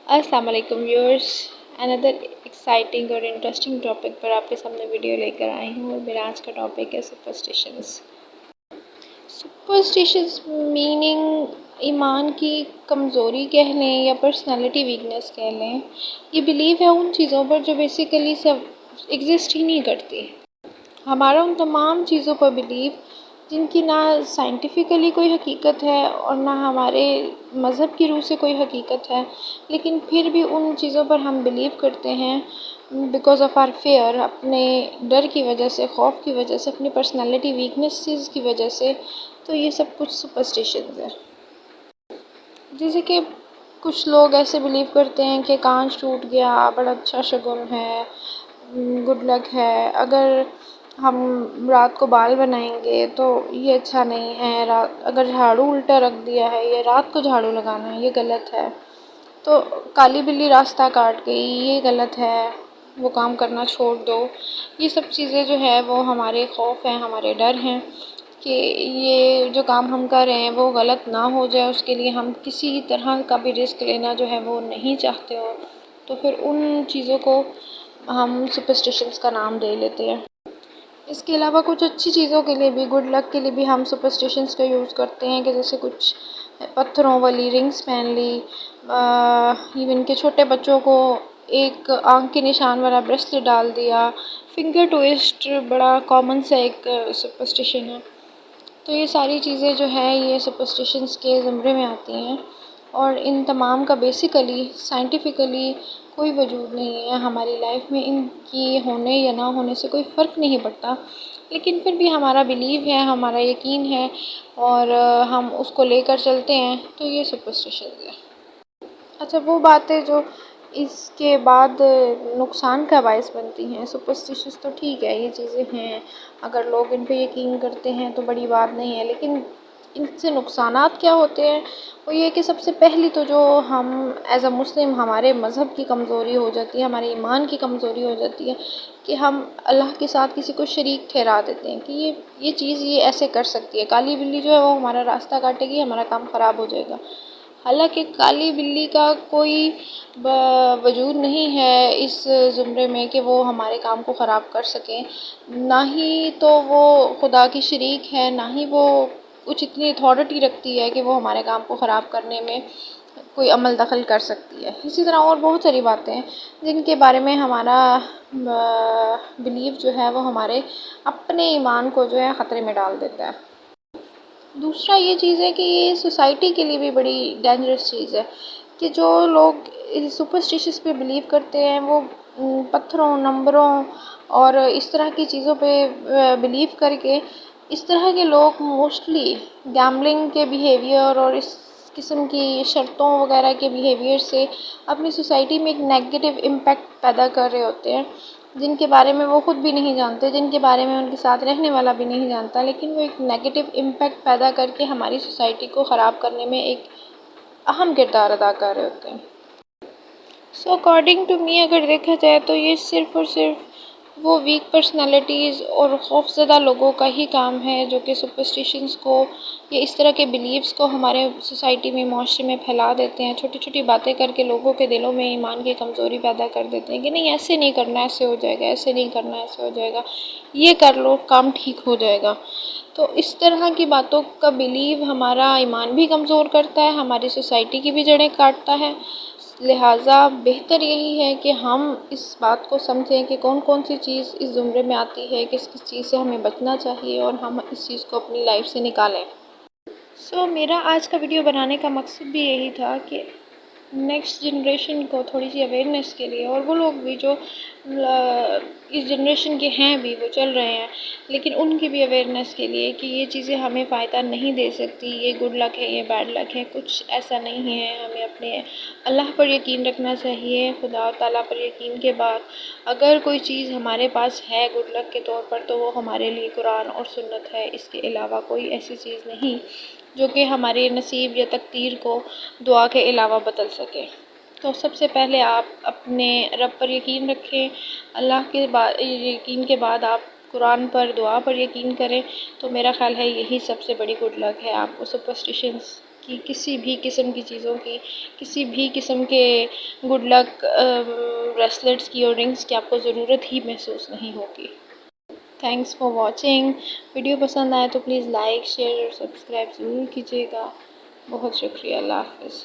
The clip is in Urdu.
السلام علیکم ویورز، اندر ایکسائٹنگ اور انٹرسٹنگ ٹاپک پر آپ کے سامنے ویڈیو لے کر آئی ہوں، اور میرا آج کا ٹاپک ہے سپرسٹیشنز۔ سپرسٹیشنز میننگ ایمان کی کمزوری کہہ لیں یا پرسنالٹی ویکنس کہہ لیں۔ یہ بلیف ہے ان چیزوں پر جو بیسیکلی سب ایگزسٹ ہی نہیں کرتی۔ ہمارا ان تمام چیزوں پر بلیف جن کی نہ سائنٹیفکلی کوئی حقیقت ہے اور نہ ہمارے مذہب کی روح سے کوئی حقیقت ہے، لیکن پھر بھی ان چیزوں پر ہم بلیو کرتے ہیں بیکاز آف آر فیئر، اپنے ڈر کی وجہ سے، خوف کی وجہ سے، اپنی پرسنالٹی ویکنیسز کی وجہ سے۔ تو یہ سب کچھ سپرسٹیشنز ہے۔ جیسے کہ کچھ لوگ ایسے بلیو کرتے ہیں کہ کانچ ٹوٹ گیا بڑا اچھا شگن ہے، گڈ لک ہے، اگر ہم رات کو بال بنائیں گے تو یہ اچھا نہیں ہے، اگر جھاڑو الٹا رکھ دیا ہے، یہ رات کو جھاڑو لگانا ہے، یہ غلط ہے، تو کالی بلی راستہ کاٹ گئی، یہ غلط ہے، وہ کام کرنا چھوڑ دو۔ یہ سب چیزیں جو ہے وہ ہمارے خوف ہیں، ہمارے ڈر ہیں کہ یہ جو کام ہم کر رہے ہیں وہ غلط نہ ہو جائے، اس کے لیے ہم کسی طرح کا بھی رسک لینا جو ہے وہ نہیں چاہتے ہو، تو پھر ان چیزوں کو ہم سپرسٹیشنز کا نام دے لیتے ہیں۔ اس کے علاوہ کچھ اچھی چیزوں کے لیے بھی، گڈ لک کے لیے بھی ہم سپرسٹیشنز کا یوز کرتے ہیں، کہ جیسے کچھ پتھروں والی رنگز پہن لی، ایون کہ چھوٹے بچوں کو ایک آنکھ کے نشان والا بریسلیٹ ڈال دیا، فنگر ٹوئسٹ بڑا کامن سا ایک سپرسٹیشن ہے۔ تو یہ ساری چیزیں جو ہے یہ سپرسٹیشنز کے زمرے میں آتی ہیں، اور ان تمام کا بیسیکلی سائنٹیفکلی کوئی وجود نہیں ہے ہماری لائف میں، ان کی ہونے یا نہ ہونے سے کوئی فرق نہیں پڑتا، لیکن پھر بھی ہمارا بلیو ہے، ہمارا یقین ہے، اور ہم اس کو لے کر چلتے ہیں، تو یہ سپرسٹیشنز ہے۔ اچھا، وہ باتیں جو اس کے بعد نقصان کا باعث بنتی ہیں، سپرسٹیشنز تو ٹھیک ہے، یہ چیزیں ہیں، اگر لوگ ان پہ یقین کرتے ہیں تو بڑی بات نہیں ہے، لیکن ان سے نقصانات کیا ہوتے ہیں؟ وہ یہ کہ سب سے پہلی تو جو ہم ایز اے مسلم ہمارے مذہب کی کمزوری ہو جاتی ہے، ہمارے ایمان کی کمزوری ہو جاتی ہے، کہ ہم اللہ کے ساتھ کسی کو شریک ٹھہرا دیتے ہیں کہ یہ چیز یہ ایسے کر سکتی ہے، کالی بلی جو ہے وہ ہمارا راستہ کاٹے گی، ہمارا کام خراب ہو جائے گا۔ حالانکہ کالی بلی کا کوئی وجود نہیں ہے اس زمرے میں کہ وہ ہمارے کام کو خراب کر سکیں، نہ ہی تو وہ خدا کی شریک ہے، نہ ہی وہ کچھ اتنی اتھارٹی رکھتی ہے کہ وہ ہمارے کام کو خراب کرنے میں کوئی عمل دخل کر سکتی ہے۔ اسی طرح اور بہت ساری باتیں ہیں جن کے بارے میں ہمارا بلیف جو ہے وہ ہمارے اپنے ایمان کو جو ہے خطرے میں ڈال دیتا ہے۔ دوسرا یہ چیز ہے کہ یہ سوسائٹی کے لیے بھی بڑی ڈینجرس چیز ہے، کہ جو لوگ سپرسٹیشنز پہ بلیو کرتے ہیں وہ پتھروں، نمبروں اور اس طرح کی چیزوں پہ بلیو کر کے، اس طرح کے لوگ موسٹلی گیمبلنگ کے بیہیویئر اور اس قسم کی شرطوں وغیرہ کے بیہیویئر سے اپنی سوسائٹی میں ایک نیگیٹو امپیکٹ پیدا کر رہے ہوتے ہیں، جن کے بارے میں وہ خود بھی نہیں جانتے، جن کے بارے میں ان کے ساتھ رہنے والا بھی نہیں جانتا، لیکن وہ ایک نیگیٹو امپیکٹ پیدا کر کے ہماری سوسائٹی کو خراب کرنے میں ایک اہم کردار ادا کر رہے ہوتے ہیں۔ سو اکارڈنگ ٹو می اگر دیکھا جائے تو یہ صرف اور صرف وہ ویک پرسنالٹیز اور خوف زدہ لوگوں کا ہی کام ہے جو کہ سپرسٹیشنز کو یا اس طرح کے بلیفز کو ہمارے سوسائٹی میں، معاشرے میں پھیلا دیتے ہیں، چھوٹی چھوٹی باتیں کر کے لوگوں کے دلوں میں ایمان کی کمزوری پیدا کر دیتے ہیں کہ نہیں ایسے نہیں کرنا، ایسے ہو جائے گا، ایسے نہیں کرنا، ایسے ہو جائے گا، یہ کر لو کام ٹھیک ہو جائے گا۔ تو اس طرح کی باتوں کا بلیو ہمارا ایمان بھی کمزور کرتا ہے، ہماری سوسائٹی کی بھی جڑیں کاٹتا ہے، لہٰذا بہتر یہی ہے کہ ہم اس بات کو سمجھیں کہ کون کون سی چیز اس زمرے میں آتی ہے، کس کس چیز سے ہمیں بچنا چاہیے، اور ہم اس چیز کو اپنی لائف سے نکالیں۔ سو میرا آج کا ویڈیو بنانے کا مقصد بھی یہی تھا کہ نیکسٹ جنریشن کو تھوڑی سی اویئرنیس کے لیے، اور وہ لوگ بھی جو اس جنریشن کے ہیں بھی، وہ چل رہے ہیں، لیکن ان کی بھی اویئرنیس کے لیے کہ یہ چیزیں ہمیں فائدہ نہیں دے سکتی، یہ گڈ لک ہے، یہ بیڈ لک ہے، کچھ ایسا نہیں ہے، ہمیں اپنے اللہ پر یقین رکھنا چاہیے۔ خدا تعالیٰ پر یقین کے بعد اگر کوئی چیز ہمارے پاس ہے گڈ لک کے طور پر تو وہ ہمارے لیے قرآن اور سنت ہے، اس کے علاوہ کوئی ایسی چیز نہیں جو کہ ہمارے نصیب یا تقدیر کو دعا کے علاوہ بدل سکے۔ تو سب سے پہلے آپ اپنے رب پر یقین رکھیں، اللہ کے بعد یقین کے بعد آپ قرآن پر، دعا پر یقین کریں، تو میرا خیال ہے یہی سب سے بڑی گڈ لک ہے آپ کو سپرسٹیشنز کی، کسی بھی قسم کی چیزوں کی، کسی بھی قسم کے گڈ لک بریسلیٹس کی اور رنگس کی آپ کو ضرورت ہی محسوس نہیں ہوگی۔ Thanks for watching. ویڈیو پسند آئے تو پلیز لائک، شیئر اور سبسکرائب ضرور کیجیے گا۔ بہت شکریہ، اللہ حافظ۔